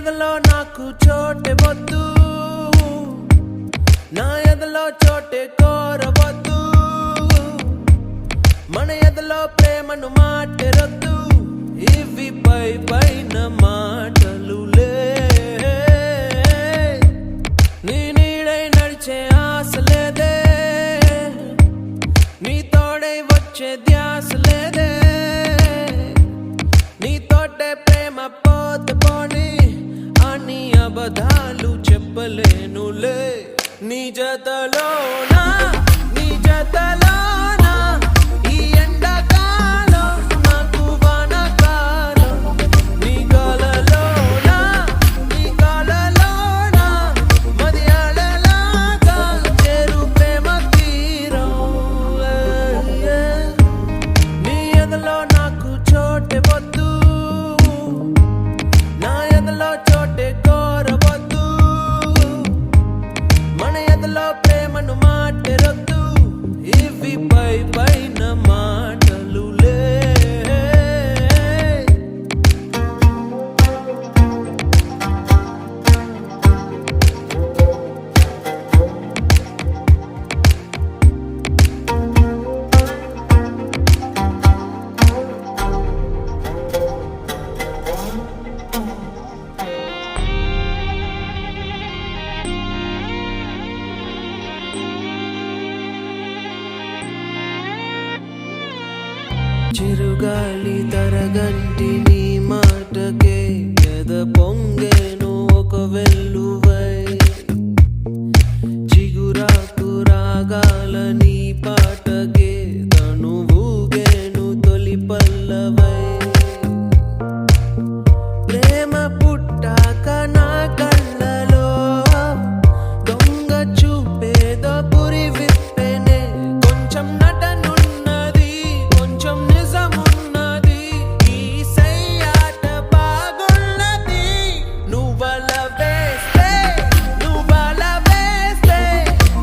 ఎదలో నాకు చోటే వద్దు, నా ఎదలో చోటే కోరవద్దు, మన ఎదలో ప్రేమను మాటెరొద్దు, ఇవి పై పైన మాటలులే. నీ నీడై నడిచే ఆశ లేదే, నీ తోడై వచ్చే ధ్యాస లేదే, నీ తోటే ప్రేమ పోతే పోని అని అబద్ధాలు చెప్పలేనులే. నీ జతలోనా నీ జతలోనా ఈ ఎండాకాలం నాకు వానకాలం, నీ గాలలోనా నీ గాలలోనా మదియాలలాగా చేరు ప్రేమ తీరం. నీ ఎదలో నాకు చోటే వద్దు, నా ఎదలో చోటే కోరవద్దు, మన ఎదలో ప్రేమను మాటెరొద్దు, ఇవి పై పైన మాటలులే. చిరుగాలి తరగంటి నీ మాటకే ఎద పొంగేను ఒక వెల్లువై, చిగురాకు రాగాల నీ పాటకే తనువూగేను తొలి పల్లవై. ప్రేమ పుట్టాక నా కళ్ళలో దొంగ చూపేదో పురి విప్పెనే, కొంచెం నటనున్నది కొంచెం నిజమున్నది, ఈ సయ్యాట బాగున్నది. నువ్వల వేస్తే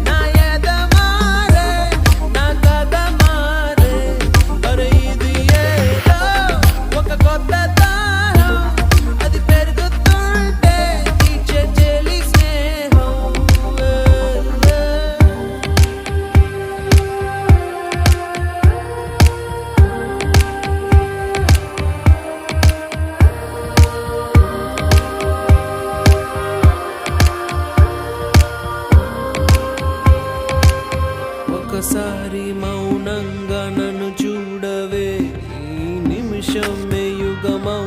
నా ఎద మారే నా కథ మారే, మరి ఇది ఏదో ఒక కొత్త దాహం, అది పెరుగుతుంటే తీర్చే చెలి స్నేహం. ఒకసారి మౌనంగా నన్ను చూడవే, ఈ నిమిషమే యుగమౌ